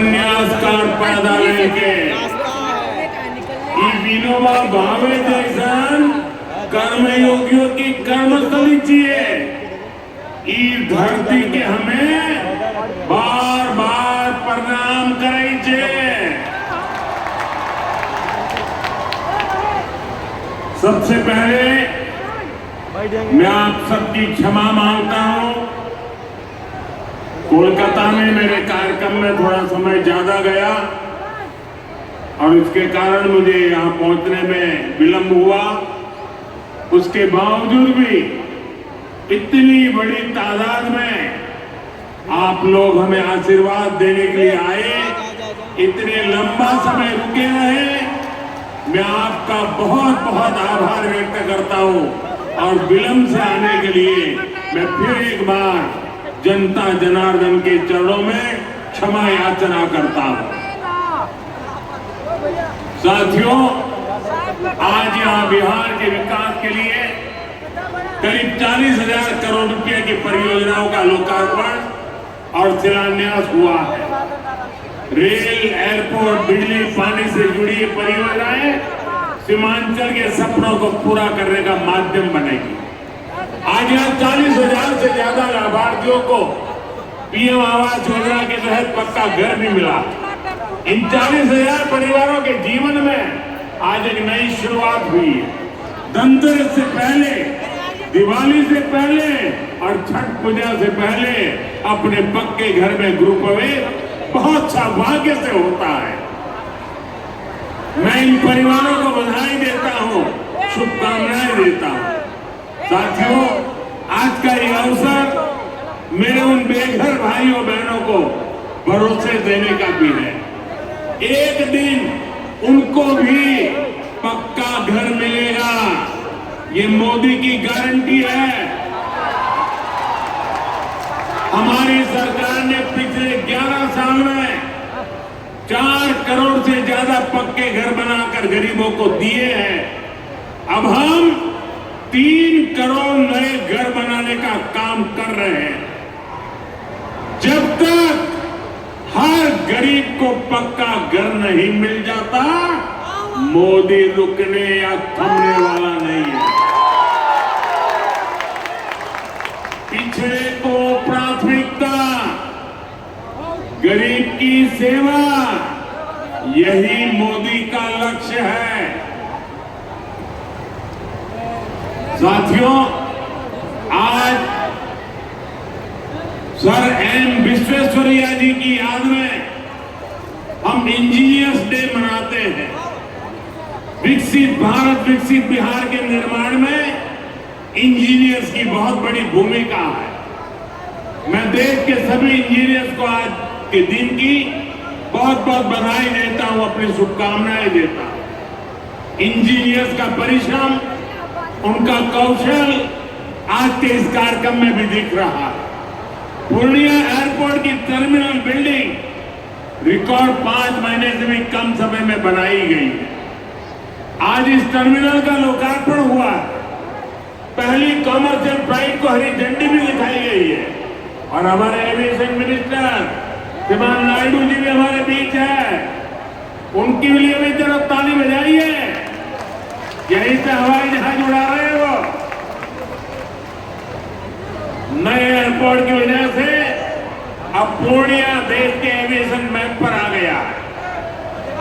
संन्यास कार्ड पैदा लेके विनोबा भावे जैसन कर्मयोगियों की कर्मस्थली चाहिए। ई धरती के हमें बार बार प्रणाम करे छे। सबसे पहले मैं आप सबकी क्षमा मांगता हूं। कोलकाता में मेरे कार्यक्रम में थोड़ा समय ज्यादा गया और इसके कारण मुझे यहां पहुंचने में विलंब हुआ। उसके बावजूद भी इतनी बड़ी तादाद में आप लोग हमें आशीर्वाद देने के लिए आए, इतने लंबा समय रुके रहे, मैं आपका बहुत बहुत आभार व्यक्त करता हूं। और विलंब से आने के लिए मैं फिर एक बार जनता जनार्दन के चरणों में क्षमा याचना करता हूं। साथियों, आज यहां बिहार के विकास के लिए करीब 40,000 करोड़ रुपए की परियोजनाओं का लोकार्पण और शिलान्यास हुआ है। रेल, एयरपोर्ट, बिजली, पानी से जुड़ी ये परियोजनाएं सीमांचल के सपनों को पूरा करने का माध्यम बनेगी। आज यहाँ 40,000 से ज्यादा लाभार्थियों को पीएम आवास योजना के तहत पक्का घर भी मिला। इन 40,000 परिवारों के जीवन में आज एक नई शुरुआत हुई है। धनतेरस से पहले, दिवाली से पहले और छठ पूजा से पहले अपने पक्के घर में गृह प्रवेश बहुत सौभाग्य से होता है। मैं इन परिवारों को बधाई देता हूं, शुभकामनाएं देता हूं। साथियों, आज का ये अवसर मेरे उन बेघर भाइयों बहनों को भरोसे देने का भी है। एक दिन उनको भी पक्का घर मिलेगा, ये मोदी की गारंटी है। हमारी सरकार ने पिछले 11 साल में 4 करोड़ से ज्यादा पक्के घर बनाकर गरीबों को दिए हैं। अब हम 3 करोड़ नए घर बनाने का काम कर रहे हैं। जब तक हर गरीब को पक्का घर नहीं मिल जाता, मोदी रुकने या थमने वाला नहीं है। पिछड़े को प्राथमिकता, गरीब की सेवा, यही मोदी का लक्ष्य है। साथियों, आज सर एम विश्वेश्वरैया जी की याद में हम इंजीनियर्स डे मनाते हैं। विकसित भारत, विकसित बिहार के निर्माण में इंजीनियर्स की बहुत बड़ी भूमिका है। मैं देश के सभी इंजीनियर्स को आज के दिन की बहुत बहुत बधाई देता हूं, अपनी शुभकामनाएं देता हूं। इंजीनियर्स का परिश्रम, उनका कौशल आज के इस कार्यक्रम में भी दिख रहा है। पूर्णिया एयरपोर्ट की टर्मिनल बिल्डिंग रिकॉर्ड 5 महीने से भी कम समय में बनाई गई है। आज इस टर्मिनल का लोकार्पण हुआ है। पहली कॉमर्शियल फ्लाइट को हरी झंडी भी दिखाई गई है और हमारे एविएशन मिनिस्टर श्रीमान नायडू जी भी हमारे बीच है। उनके लिए भी जरा ताली बजाइए। यहीं से हवाई जहाज उड़ा रहे हैं वो। नए एयरपोर्ट की वजह से अब पूर्णिया देश के एविएशन मैप पर आ गया है।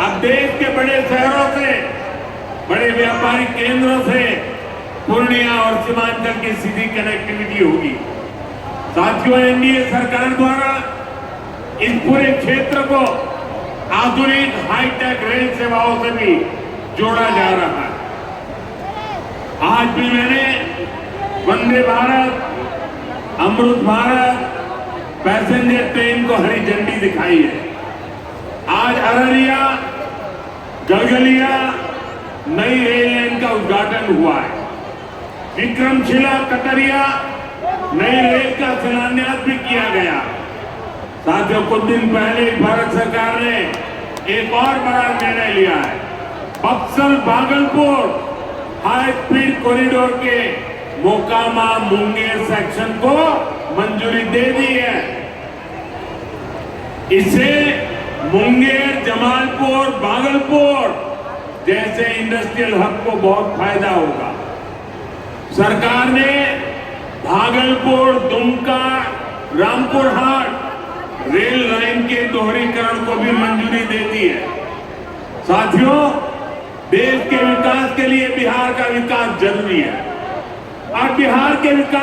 अब देश के बड़े शहरों से, बड़े व्यापारिक केंद्रों से पूर्णिया और सीमांचल की सीधी कनेक्टिविटी होगी। साथियों, एनडीए सरकार द्वारा इस पूरे क्षेत्र को आधुनिक हाईटेक रेल सेवाओं से भी जोड़ा जा रहा है। आज भी मैंने वंदे भारत, अमृत भारत पैसेंजर ट्रेन को हरी झंडी दिखाई है। आज अररिया, गलगलिया नई रेल लाइन का उद्घाटन हुआ है। विक्रमशिला, कटरिया नई रेल का शिलान्यास भी किया गया। साथियों, कुछ दिन पहले भारत सरकार ने एक और बड़ा निर्णय लिया है। Buxar Bhagalpur high speed corridor के मोकामा मुंगेर सेक्शन को मंजूरी दे दी है। इससे मुंगेर, जमालपुर, भागलपुर जैसे इंडस्ट्रियल हब को बहुत फायदा होगा। सरकार ने भागलपुर, दुमका, रामपुर हाट रेल लाइन के दोहरीकरण को भी मंजूरी दे दी है। साथियों, देश के विकास के लिए बिहार का विकास जरूरी है और बिहार के विकास